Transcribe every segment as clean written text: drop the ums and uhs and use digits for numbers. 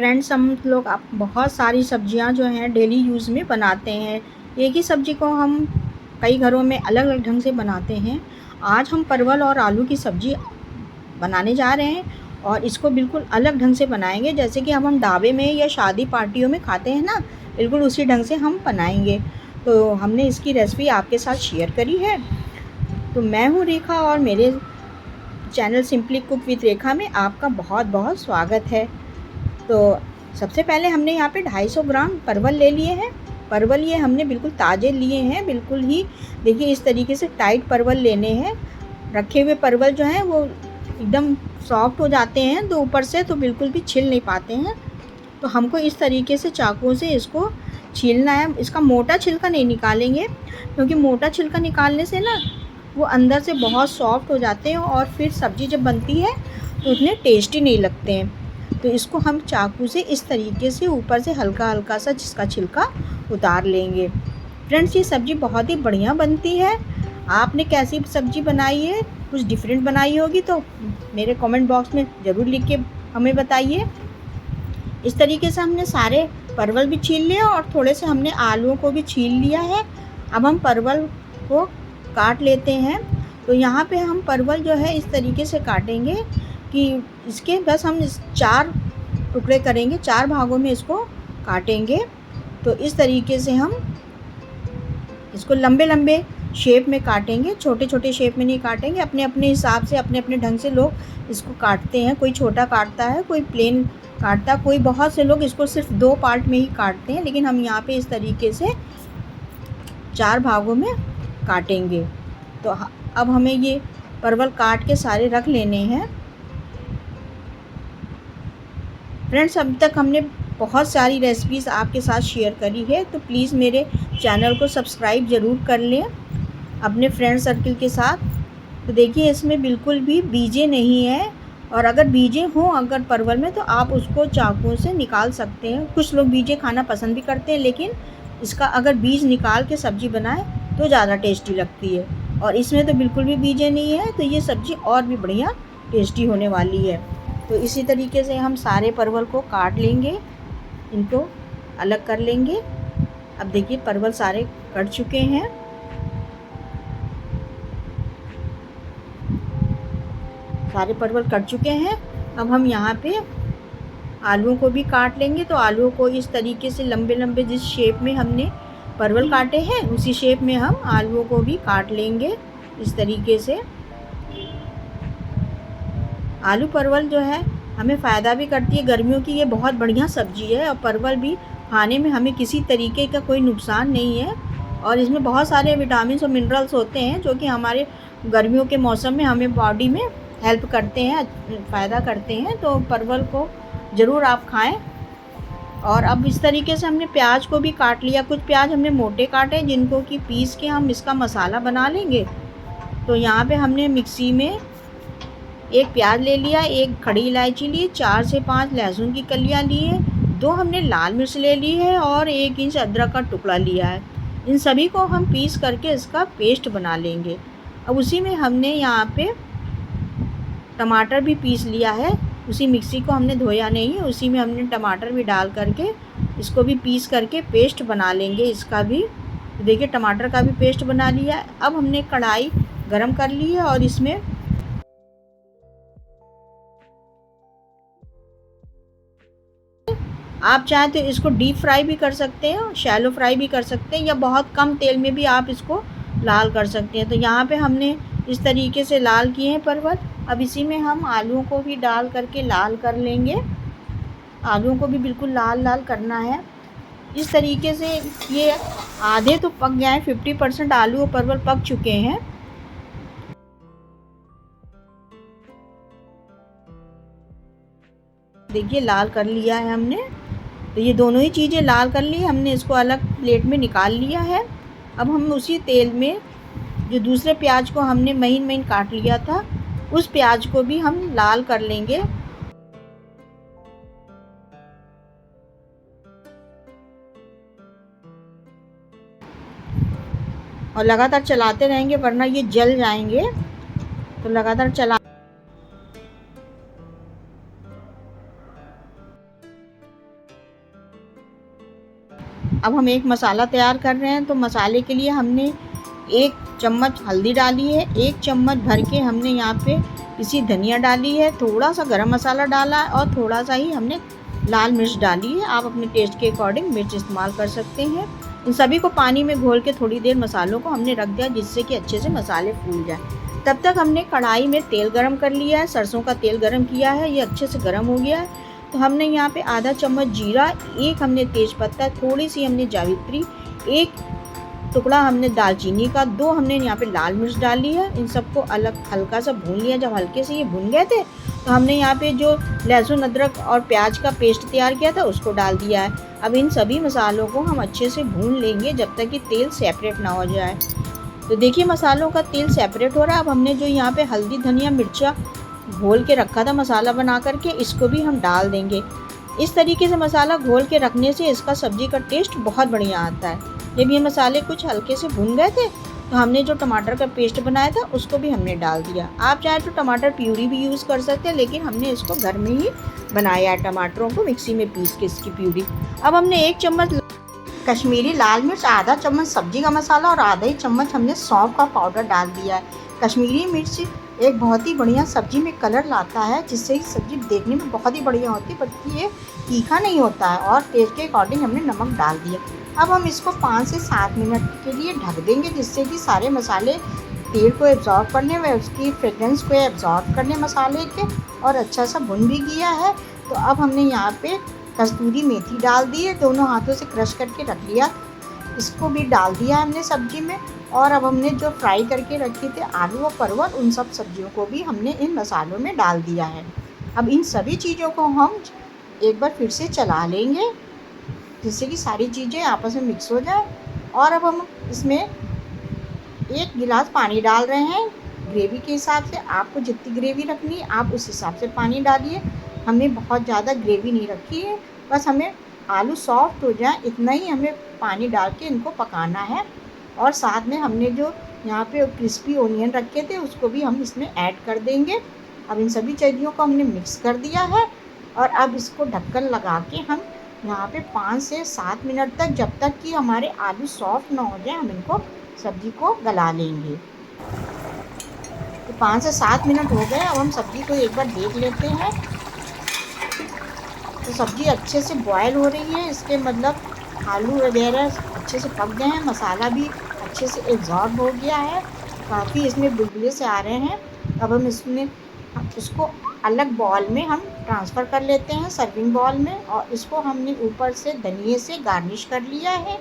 Friends, हम लोग आप बहुत सारी सब्जियां जो हैं डेली यूज़ में बनाते हैं। एक ही सब्ज़ी को हम कई घरों में अलग अलग ढंग से बनाते हैं। आज हम परवल और आलू की सब्ज़ी बनाने जा रहे हैं और इसको बिल्कुल अलग ढंग से बनाएंगे, जैसे कि हम ढाबे में या शादी पार्टियों में खाते हैं ना, बिल्कुल उसी ढंग से हम बनाएंगे। तो हमने इसकी रेसिपी आपके साथ शेयर करी है। तो मैं हूँ रेखा और मेरे चैनल सिंपली कुक विद रेखा में आपका बहुत बहुत स्वागत है। तो सबसे पहले हमने यहाँ पे 250 ग्राम परवल ले लिए हैं। परवल ये हमने बिल्कुल ताज़े लिए हैं, बिल्कुल ही देखिए इस तरीके से टाइट परवल लेने हैं। रखे हुए परवल जो हैं वो एकदम सॉफ्ट हो जाते हैं, तो ऊपर से तो बिल्कुल भी छिल नहीं पाते हैं। तो हमको इस तरीके से चाकू से इसको छीलना है। इसका मोटा छिलका नहीं निकालेंगे, क्योंकि मोटा छिलका निकालने से ना वो अंदर से बहुत सॉफ्ट हो जाते हैं और फिर सब्ज़ी जब बनती है तो उतने टेस्टी नहीं लगते हैं। तो इसको हम चाकू से इस तरीके से ऊपर से हल्का हल्का सा जिसका छिलका उतार लेंगे। फ्रेंड्स, ये सब्ज़ी बहुत ही बढ़िया बनती है। आपने कैसी सब्ज़ी बनाई है, कुछ डिफरेंट बनाई होगी तो मेरे कमेंट बॉक्स में ज़रूर लिख के हमें बताइए। इस तरीके से हमने सारे परवल भी छील लिए और थोड़े से हमने आलूओं को भी छील लिया है। अब हम परवल को काट लेते हैं। तो यहाँ पे हम परवल जो है इस तरीके से काटेंगे कि इसके बस हम 4 टुकड़े करेंगे, 4 भागों में इसको काटेंगे। तो इस तरीके से हम इसको लंबे लंबे शेप में काटेंगे, छोटे छोटे शेप में नहीं काटेंगे। अपने अपने हिसाब से अपने अपने ढंग से लोग इसको काटते हैं। कोई छोटा काटता है, कोई प्लेन काटता, कोई बहुत से लोग इसको सिर्फ 2 पार्ट में ही काटते हैं, लेकिन हम यहाँ पे इस तरीके से 4 भागों में काटेंगे। तो अब हमें ये परवल काट के सारे रख लेने हैं। फ्रेंड्स, अब तक हमने बहुत सारी रेसिपीज़ आपके साथ शेयर करी है, तो प्लीज़ मेरे चैनल को सब्सक्राइब ज़रूर कर लें अपने फ्रेंड सर्कल के साथ। तो देखिए इसमें बिल्कुल भी बीजे नहीं है, और अगर बीजे हों अगर परवल में तो आप उसको चाकू से निकाल सकते हैं। कुछ लोग बीजे खाना पसंद भी करते हैं, लेकिन इसका अगर बीज निकाल के सब्ज़ी बनाएं तो ज़्यादा टेस्टी लगती है। और इसमें तो बिल्कुल भी बीजे नहीं है, तो ये सब्ज़ी और भी बढ़िया टेस्टी होने वाली है। तो इसी तरीके से हम सारे परवल को काट लेंगे, इनको अलग कर लेंगे। अब देखिए परवल सारे कट चुके हैं। सारे परवल कट चुके हैं। अब हम यहाँ पे आलूओं को भी काट लेंगे। तो आलूओं को इस तरीके से लंबे लंबे जिस शेप में हमने परवल काटे हैं उसी शेप में हम आलूओं को भी काट लेंगे इस तरीके से। आलू परवल जो है हमें फ़ायदा भी करती है, गर्मियों की ये बहुत बढ़िया सब्ज़ी है। और परवल भी खाने में हमें किसी तरीके का कोई नुकसान नहीं है, और इसमें बहुत सारे विटामिन्स और मिनरल्स होते हैं जो कि हमारे गर्मियों के मौसम में हमें बॉडी में हेल्प करते हैं, फ़ायदा करते हैं। तो परवल को ज़रूर आप खाएं। और अब इस तरीके से हमने प्याज को भी काट लिया। कुछ प्याज हमने मोटे काटे जिनको कि पीस के हम इसका मसाला बना लेंगे। तो यहाँ पे हमने मिक्सी में 1 प्याज ले लिया, 1 खड़ी इलायची ली, 4 से 5 लहसुन की कलियाँ ली है, 2 हमने लाल मिर्च ले ली है और 1 इंच अदरक का टुकड़ा लिया है। इन सभी को हम पीस करके इसका पेस्ट बना लेंगे। अब उसी में हमने यहाँ पे टमाटर भी पीस लिया है। उसी मिक्सी को हमने धोया नहीं है, उसी में हमने टमाटर भी डाल करके इसको भी पीस करके पेस्ट बना लेंगे इसका भी। तो देखिए टमाटर का भी पेस्ट बना लिया है। अब हमने कढ़ाई गरम कर ली है और इसमें आप चाहें तो इसको डीप फ्राई भी कर सकते हैं, शैलो फ्राई भी कर सकते हैं, या बहुत कम तेल में भी आप इसको लाल कर सकते हैं। तो यहाँ पे हमने इस तरीके से लाल किए हैं परवल। अब इसी में हम आलूओं को भी डाल करके लाल कर लेंगे। आलूओं को भी बिल्कुल लाल लाल करना है इस तरीके से। ये आधे तो पक गए हैं, 50% आलू और परवल पक चुके हैं। देखिए लाल कर लिया है हमने। तो ये दोनों ही चीज़ें लाल कर ली, हमने इसको अलग प्लेट में निकाल लिया है। अब हम उसी तेल में जो दूसरे प्याज को हमने महीन महीन काट लिया था उस प्याज को भी हम लाल कर लेंगे। और लगातार चलाते रहेंगे वरना ये जल जाएंगे। तो लगातार चला अब हम एक मसाला तैयार कर रहे हैं। तो मसाले के लिए हमने 1 चम्मच हल्दी डाली है, 1 चम्मच भर के हमने यहाँ पे पिसी धनिया डाली है, थोड़ा सा गरम मसाला डाला है और थोड़ा सा ही हमने लाल मिर्च डाली है। आप अपने टेस्ट के अकॉर्डिंग मिर्च इस्तेमाल कर सकते हैं। इन सभी को पानी में घोल के थोड़ी देर मसालों को हमने रख दिया, जिससे कि अच्छे से मसाले फूल जाए। तब तक हमने कढ़ाई में तेल गरम कर लिया है, सरसों का तेल गरम किया है, ये अच्छे से गरम हो गया है। तो हमने यहाँ पे आधा चम्मच जीरा, 1 हमने तेज़पत्ता, थोड़ी सी हमने जावित्री, 1 टुकड़ा हमने दालचीनी का, 2 हमने यहाँ पे लाल मिर्च डाली है। इन सबको अलग हल्का सा भून लिया। जब हल्के से ये भून गए थे तो हमने यहाँ पे जो लहसुन अदरक और प्याज का पेस्ट तैयार किया था उसको डाल दिया है। अब इन सभी मसालों को हम अच्छे से भून लेंगे जब तक कि तेल सेपरेट ना हो जाए। तो देखिए मसालों का तेल सेपरेट हो रहा है। अब हमने जो यहाँ पे हल्दी धनिया मिर्चा घोल के रखा था मसाला बना करके, इसको भी हम डाल देंगे। इस तरीके से मसाला घोल के रखने से इसका सब्ज़ी का टेस्ट बहुत बढ़िया आता है। जब ये मसाले कुछ हल्के से भुन गए थे तो हमने जो टमाटर का पेस्ट बनाया था उसको भी हमने डाल दिया। आप चाहे तो टमाटर प्यूरी भी यूज़ कर सकते हैं, लेकिन हमने इसको घर में ही बनाया है, टमाटरों को मिक्सी में पीस के इसकी प्यूरी। अब हमने 1 चम्मच कश्मीरी लाल मिर्च, आधा चम्मच सब्जी का मसाला और आधा ही चम्मच हमने सौंफ का पाउडर डाल दिया है। कश्मीरी मिर्च एक बहुत ही बढ़िया सब्ज़ी में कलर लाता है, जिससे ही सब्ज़ी देखने में बहुत ही बढ़िया होती है, बल्कि ये तीखा नहीं होता है। और टेस्ट के अकॉर्डिंग हमने नमक डाल दिया। अब हम इसको 5 से 7 मिनट के लिए ढक देंगे, जिससे कि सारे मसाले तेल को एब्जॉर्ब करने व उसकी फ्रेगरेंस को एब्जॉर्ब करने मसाले के, और अच्छा सा भुन भी गया है। तो अब हमने यहाँ पे कस्तूरी मेथी डाल दी है, दोनों हाथों से क्रश करके रख लिया, इसको भी डाल दिया हमने सब्जी में। और अब हमने जो फ्राई करके रखे थे आलू और परवल, उन सब सब्जियों को भी हमने इन मसालों में डाल दिया है। अब इन सभी चीज़ों को हम एक बार फिर से चला लेंगे, जिससे कि सारी चीज़ें आपस में मिक्स हो जाए। और अब हम इसमें 1 गिलास पानी डाल रहे हैं ग्रेवी के हिसाब से। आपको जितनी ग्रेवी रखनी है आप उस हिसाब से पानी डालिए। हमें बहुत ज़्यादा ग्रेवी नहीं रखी है, बस हमें आलू सॉफ्ट हो जाए इतना ही हमें पानी डाल के इनको पकाना है। और साथ में हमने जो यहाँ पे क्रिस्पी ओनियन रखे थे उसको भी हम इसमें ऐड कर देंगे। अब इन सभी चीज़ों को हमने मिक्स कर दिया है और अब इसको ढक्कन लगा के हम यहाँ पे 5 से 7 मिनट तक, जब तक कि हमारे आलू सॉफ्ट ना हो जाए, हम इनको सब्ज़ी को गला लेंगे। तो 5 से 7 मिनट हो गए। अब हम सब्ज़ी को एक बार देख लेते हैं। तो सब्ज़ी अच्छे से बॉयल हो रही है, इसके मतलब आलू वगैरह अच्छे से पक गए हैं, मसाला भी अच्छे से एब्जॉर्ब हो गया है, काफ़ी इसमें बुलबुले से आ रहे हैं। अब हम इसमें उसको अलग बॉल में हम ट्रांसफ़र कर लेते हैं, सर्विंग बॉल में, और इसको हमने ऊपर से धनिए से गार्निश कर लिया है।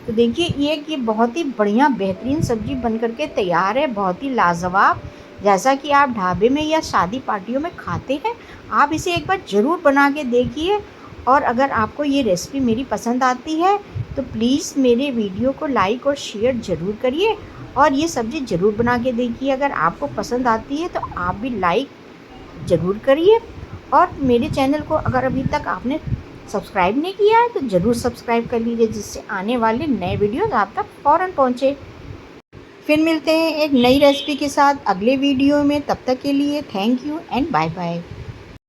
तो देखिए ये बहुत ही बढ़िया बेहतरीन सब्ज़ी बन कर के तैयार है, बहुत ही लाजवाब, जैसा कि आप ढाबे में या शादी पार्टियों में खाते हैं। आप इसे एक बार ज़रूर बना के देखिए। और अगर आपको ये रेसिपी मेरी पसंद आती है तो प्लीज़ मेरे वीडियो को लाइक और शेयर ज़रूर करिए, और ये सब्ज़ी ज़रूर बना के देखिए। अगर आपको पसंद आती है तो आप भी लाइक ज़रूर करिए, और मेरे चैनल को अगर अभी तक आपने सब्सक्राइब नहीं किया है तो ज़रूर सब्सक्राइब कर लीजिए, जिससे आने वाले नए वीडियोज़ आप तक फ़ौरन पहुँचे। फिर मिलते हैं एक नई रेसिपी के साथ अगले वीडियो में। तब तक के लिए thank you and bye bye.